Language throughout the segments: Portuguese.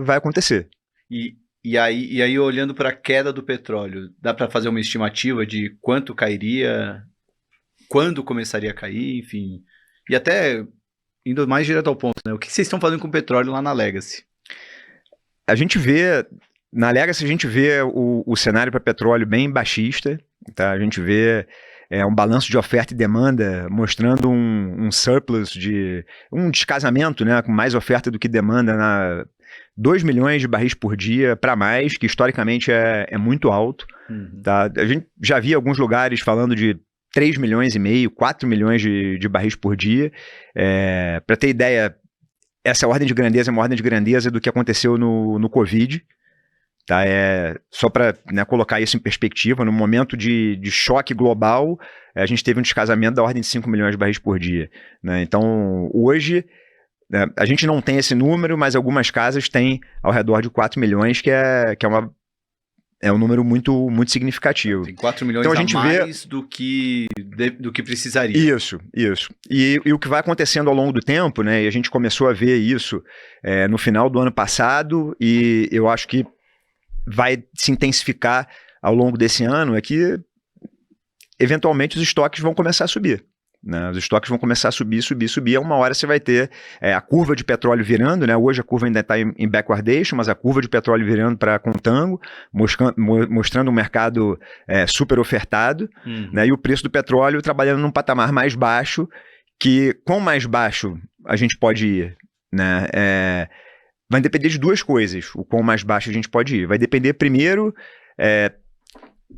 vai acontecer. E aí, olhando para a queda do petróleo, dá para fazer uma estimativa de quanto cairia, quando começaria a cair, enfim. E até, indo mais direto ao ponto, né? O que vocês estão fazendo com o petróleo lá na Legacy? A gente vê, na Legacy, a gente vê o cenário para petróleo bem baixista, tá? A gente vê um balanço de oferta e demanda mostrando um surplus, um descasamento, né, com mais oferta do que demanda, 2 milhões de barris por dia para mais, que historicamente é muito alto. Tá? A gente já via alguns lugares falando de 3 milhões e meio, 4 milhões de barris por dia. Para ter ideia, essa ordem de grandeza é uma ordem de grandeza do que aconteceu no Covid. Tá? Só para, né, colocar isso em perspectiva, no momento de choque global, a gente teve um descasamento da ordem de 5 milhões de barris por dia. Né? Então, hoje, a gente não tem esse número, mas algumas casas têm ao redor de 4 milhões, que é um número muito, muito significativo. Tem 4 milhões então, a gente mais vê... do que precisaria. Isso. E o que vai acontecendo ao longo do tempo, né, e a gente começou a ver isso no final do ano passado, e eu acho que vai se intensificar ao longo desse ano, é que eventualmente os estoques vão começar a subir. Né? Os estoques vão começar a subir, a uma hora você vai ter a curva de petróleo virando, né? Hoje a curva ainda está em backwardation, mas a curva de petróleo virando para contango, mostrando um mercado super ofertado, né? E o preço do petróleo trabalhando num patamar mais baixo, que quão mais baixo a gente pode ir, né? Vai depender de duas coisas, o quão mais baixo a gente pode ir. Vai depender, primeiro,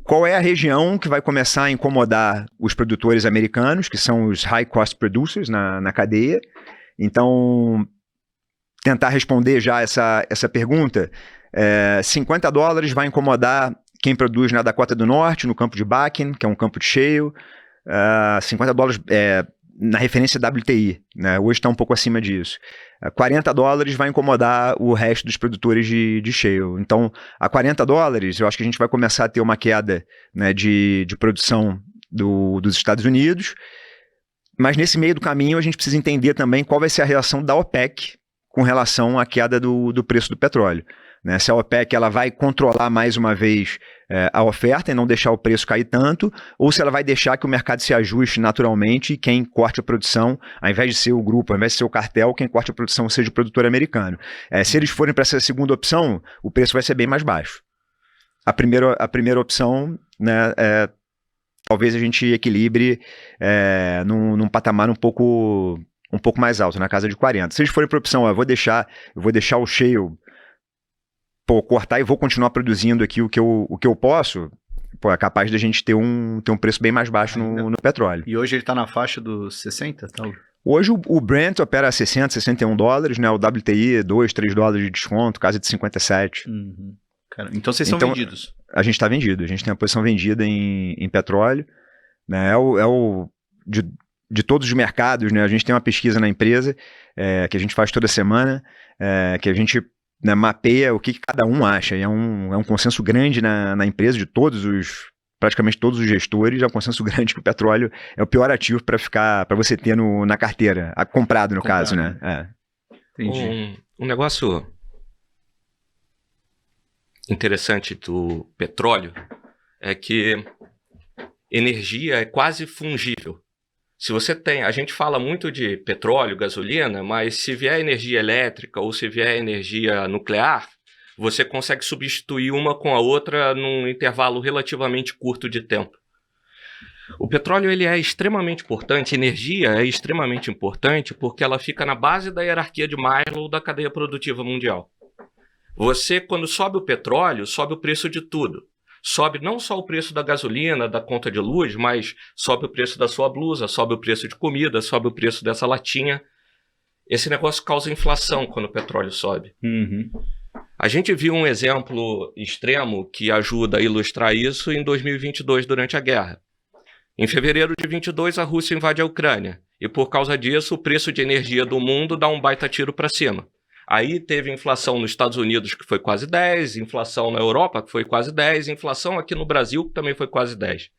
qual é a região que vai começar a incomodar os produtores americanos, que são os high cost producers na cadeia. Então, tentar responder já essa pergunta, $50 vai incomodar quem produz na Dakota do Norte, no campo de Bakken, que é um campo de shale, $50 na referência WTI, né? Hoje está um pouco acima disso. $40 vai incomodar o resto dos produtores de shale. Então, a $40, eu acho que a gente vai começar a ter uma queda, né, de produção dos Estados Unidos, mas nesse meio do caminho a gente precisa entender também qual vai ser a reação da OPEC com relação à queda do preço do petróleo. Né? Se a OPEC ela vai controlar mais uma vez a oferta e não deixar o preço cair tanto, ou se ela vai deixar que o mercado se ajuste naturalmente e quem corte a produção, ao invés de ser o grupo, ao invés de ser o cartel, quem corte a produção seja o produtor americano. Se eles forem para essa segunda opção, o preço vai ser bem mais baixo. A primeira opção, né, talvez a gente equilibre num patamar um pouco mais alto, na casa de 40. Se eles forem para a opção, eu vou deixar o shale cortar e vou continuar produzindo aqui o que eu posso, é capaz de a gente ter um preço bem mais baixo no petróleo. E hoje ele está na faixa dos 60? Tá? Hoje o Brent opera a 60, $61, né? O WTI, $2-3 de desconto, casa de 57. Cara, então vocês são vendidos? A gente está vendido, a gente tem a posição vendida em petróleo. Né? De todos os mercados, né? A gente tem uma pesquisa na empresa que a gente faz toda semana, que a gente, né, mapeia o que cada um acha. E é um consenso grande na empresa, de praticamente todos os gestores, é um consenso grande que o petróleo é o pior ativo para você ter na carteira, comprado no caso, né? Entendi. Um negócio interessante do petróleo é que energia é quase fungível. Se você tem, a gente fala muito de petróleo, gasolina, mas se vier energia elétrica ou se vier energia nuclear, você consegue substituir uma com a outra num intervalo relativamente curto de tempo. O petróleo ele é extremamente importante, energia é extremamente importante porque ela fica na base da hierarquia de Maslow da cadeia produtiva mundial. Você, quando sobe o petróleo, sobe o preço de tudo. Sobe não só o preço da gasolina, da conta de luz, mas sobe o preço da sua blusa, sobe o preço de comida, sobe o preço dessa latinha. Esse negócio causa inflação quando o petróleo sobe. A gente viu um exemplo extremo que ajuda a ilustrar isso em 2022, durante a guerra. Em fevereiro de 22, a Rússia invade a Ucrânia. E por causa disso, o preço de energia do mundo dá um baita tiro para cima. Aí teve inflação nos Estados Unidos, que foi quase 10, inflação na Europa, que foi quase 10, inflação aqui no Brasil, que também foi quase 10.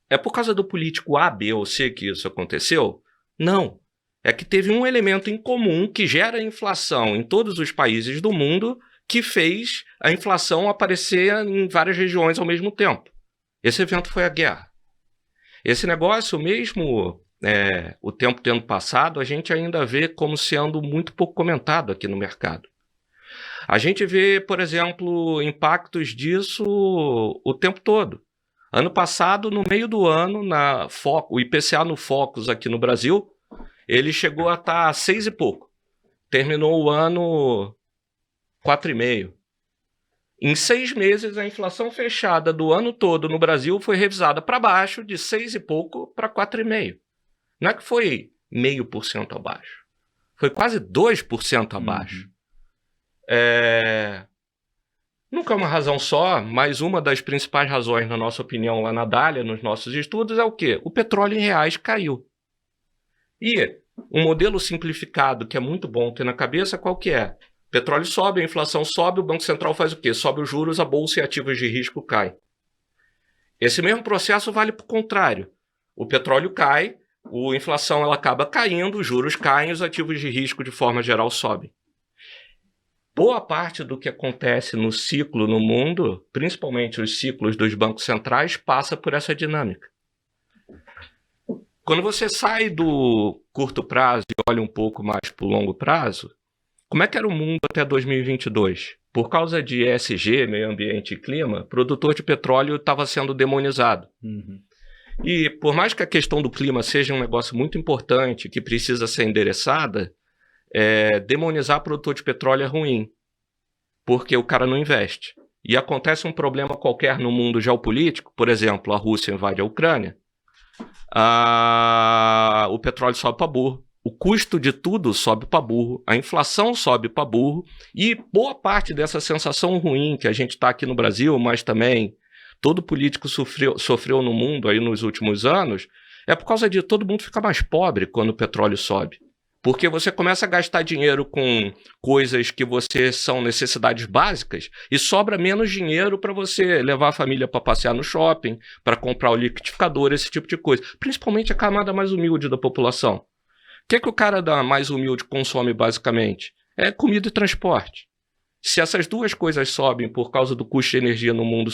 É por causa do político A, B ou C que isso aconteceu? Não. É que teve um elemento em comum que gera inflação em todos os países do mundo, que fez a inflação aparecer em várias regiões ao mesmo tempo. Esse evento foi a guerra. Esse negócio, mesmo o tempo tendo passado, a gente ainda vê como sendo muito pouco comentado aqui no mercado. A gente vê, por exemplo, impactos disso o tempo todo. Ano passado, no meio do ano, o IPCA no Focus aqui no Brasil, ele chegou a estar 6 e pouco. Terminou o ano 4,5. Em 6 meses, a inflação fechada do ano todo no Brasil foi revisada para baixo, de 6 e pouco para 4,5. Não é que foi 0,5% abaixo. Foi quase 2% abaixo. Nunca é uma razão só, mas uma das principais razões, na nossa opinião, lá na Dália, nos nossos estudos, é o quê? O petróleo em reais caiu. E um modelo simplificado, que é muito bom ter na cabeça, qual que é? O petróleo sobe, a inflação sobe, o Banco Central faz o quê? Sobe os juros, a bolsa e ativos de risco cai. Esse mesmo processo vale para o contrário. O petróleo cai, a inflação ela acaba caindo, os juros caem, os ativos de risco, de forma geral, sobem. Boa parte do que acontece no ciclo no mundo, principalmente os ciclos dos bancos centrais, passa por essa dinâmica. Quando você sai do curto prazo e olha um pouco mais para o longo prazo, como é que era o mundo até 2022? Por causa de ESG, meio ambiente e clima, produtor de petróleo estava sendo demonizado. E por mais que a questão do clima seja um negócio muito importante, que precisa ser endereçada, demonizar produtor de petróleo é ruim, porque o cara não investe. E acontece um problema qualquer no mundo geopolítico, por exemplo, a Rússia invade a Ucrânia, o petróleo sobe para burro, o custo de tudo sobe para burro, a inflação sobe para burro, e boa parte dessa sensação ruim que a gente está aqui no Brasil, mas também todo político sofreu no mundo aí nos últimos anos, é por causa de todo mundo ficar mais pobre quando o petróleo sobe. Porque você começa a gastar dinheiro com coisas que são necessidades básicas e sobra menos dinheiro para você levar a família para passear no shopping, para comprar o liquidificador, esse tipo de coisa. Principalmente a camada mais humilde da população. O que o cara mais humilde consome basicamente? É comida e transporte. Se essas duas coisas sobem por causa do custo de energia no mundo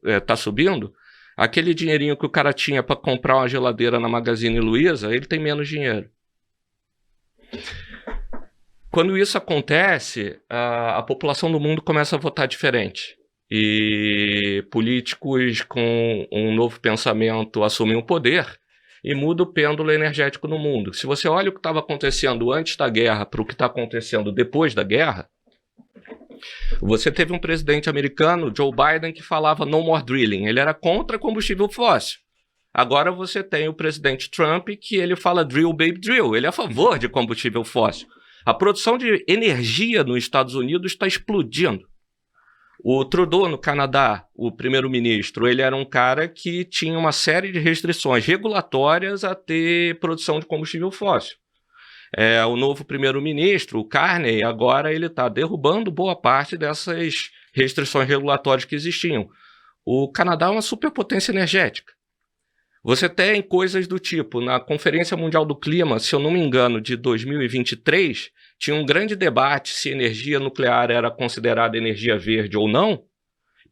está subindo, aquele dinheirinho que o cara tinha para comprar uma geladeira na Magazine Luiza, ele tem menos dinheiro. Quando isso acontece, a população do mundo começa a votar diferente. E políticos com um novo pensamento assumem o poder e muda o pêndulo energético no mundo. Se você olha o que estava acontecendo antes da guerra para o que está acontecendo depois da guerra, você teve um presidente americano, Joe Biden, que falava no more drilling. Ele era contra combustível fóssil. Agora você tem o presidente Trump, que ele fala drill, baby, drill. Ele é a favor de combustível fóssil. A produção de energia nos Estados Unidos está explodindo. O Trudeau, no Canadá, o primeiro-ministro, ele era um cara que tinha uma série de restrições regulatórias a ter produção de combustível fóssil. O novo primeiro-ministro, o Carney, agora ele está derrubando boa parte dessas restrições regulatórias que existiam. O Canadá é uma superpotência energética. Você tem coisas do tipo, na Conferência Mundial do Clima, se eu não me engano, de 2023, tinha um grande debate se energia nuclear era considerada energia verde ou não,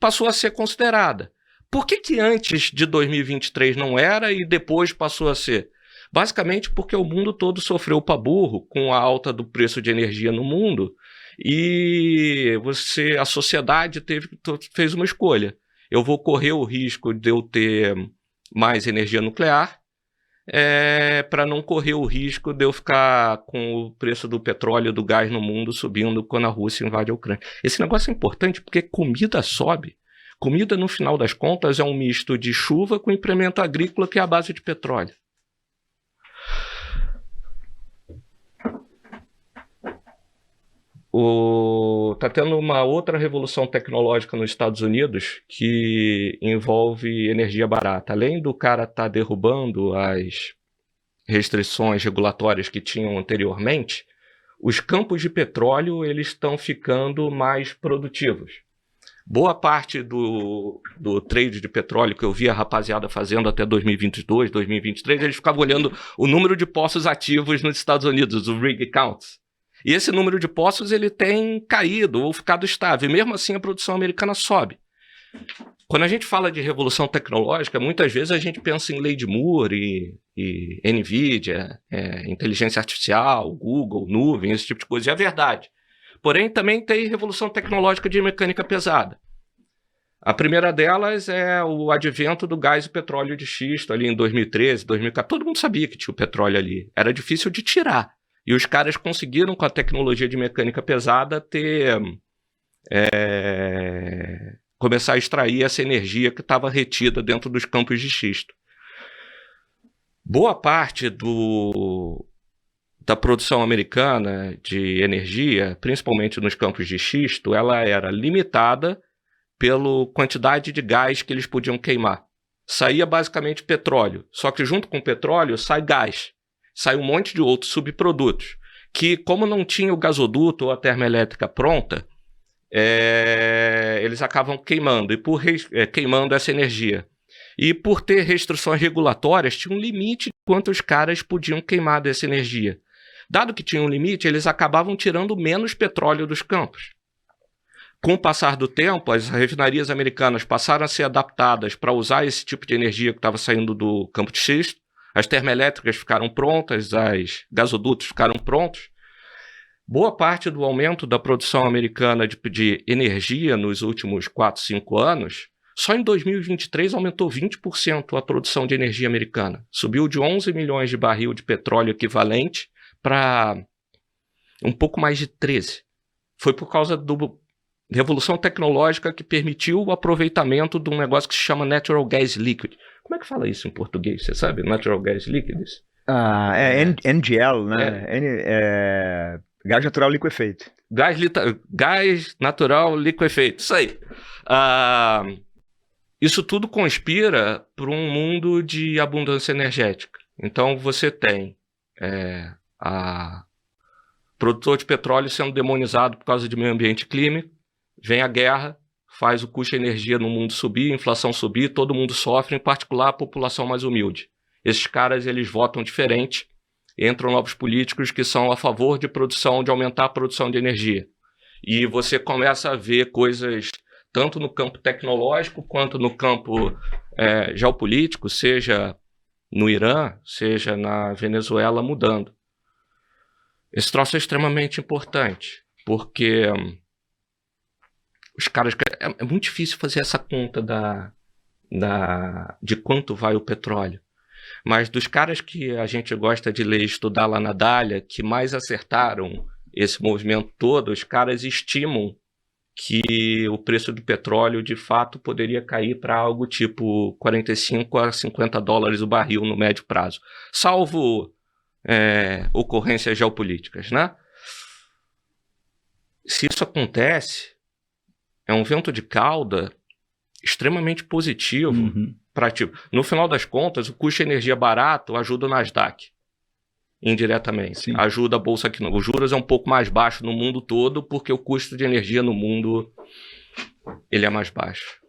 passou a ser considerada. Por que antes de 2023 não era e depois passou a ser? Basicamente porque o mundo todo sofreu para burro com a alta do preço de energia no mundo e a sociedade fez uma escolha. Eu vou correr o risco de eu ter mais energia nuclear para não correr o risco de eu ficar com o preço do petróleo e do gás no mundo subindo quando a Rússia invade a Ucrânia. Esse negócio é importante porque comida sobe. Comida, no final das contas, é um misto de chuva com implemento agrícola que é a base de petróleo. Está tendo uma outra revolução tecnológica nos Estados Unidos que envolve energia barata. Além do cara estar derrubando as restrições regulatórias que tinham anteriormente, os campos de petróleo eles estão ficando mais produtivos. Boa parte do trade de petróleo que eu vi a rapaziada fazendo até 2022, 2023, eles ficavam olhando o número de poços ativos nos Estados Unidos, o rig counts. E esse número de poços ele tem caído ou ficado estável, e mesmo assim a produção americana sobe. Quando a gente fala de revolução tecnológica, muitas vezes a gente pensa em lei de Moore e NVIDIA, inteligência artificial, Google, nuvem, esse tipo de coisa, e é verdade. Porém, também tem revolução tecnológica de mecânica pesada. A primeira delas é o advento do gás e petróleo de xisto ali em 2013, 2014. Todo mundo sabia que tinha o petróleo ali. Era difícil de tirar. E os caras conseguiram, com a tecnologia de mecânica pesada, começar a extrair essa energia que estava retida dentro dos campos de xisto. Boa parte da produção americana de energia, principalmente nos campos de xisto, ela era limitada pela quantidade de gás que eles podiam queimar. Saía basicamente petróleo, só que junto com o petróleo sai gás, sai um monte de outros subprodutos, que como não tinha o gasoduto ou a termoelétrica pronta, eles acabam queimando, queimando essa energia. E por ter restrições regulatórias, tinha um limite de quanto os caras podiam queimar dessa energia. Dado que tinha um limite, eles acabavam tirando menos petróleo dos campos. Com o passar do tempo, as refinarias americanas passaram a ser adaptadas para usar esse tipo de energia que estava saindo do campo de xisto. As termoelétricas ficaram prontas, os gasodutos ficaram prontos. Boa parte do aumento da produção americana de energia nos últimos 4, 5 anos, só em 2023 aumentou 20% a produção de energia americana. Subiu de 11 milhões de barril de petróleo equivalente para um pouco mais de 13. Foi por causa da revolução tecnológica que permitiu o aproveitamento de um negócio que se chama Natural Gas Liquid. Como é que fala isso em português? Você sabe? Natural Gas Liquid? NGL, né? Gás natural liquefeito. Gás natural liquefeito. Isso aí. Isso tudo conspira para um mundo de abundância energética. Então você tem produtor de petróleo sendo demonizado por causa de meio ambiente e clima, vem a guerra, faz o custo de energia no mundo subir, a inflação subir, todo mundo sofre, em particular a população mais humilde. Esses caras, eles votam diferente, entram novos políticos que são a favor de aumentar a produção de energia. E você começa a ver coisas tanto no campo tecnológico quanto no campo geopolítico, seja no Irã, seja na Venezuela, mudando. Esse troço é extremamente importante, porque os caras... É muito difícil fazer essa conta de quanto vai o petróleo. Mas dos caras que a gente gosta de ler e estudar lá na Dália, que mais acertaram esse movimento todo, os caras estimam que o preço do petróleo de fato poderia cair para algo tipo 45 a 50 dólares o barril no médio prazo, salvo ocorrências geopolíticas, né? Se isso acontece, é um vento de cauda extremamente positivo. No final das contas, o custo de energia barato ajuda o Nasdaq, indiretamente. Sim. Ajuda a Bolsa aqui. Os juros é um pouco mais baixo no mundo todo, porque o custo de energia no mundo ele é mais baixo.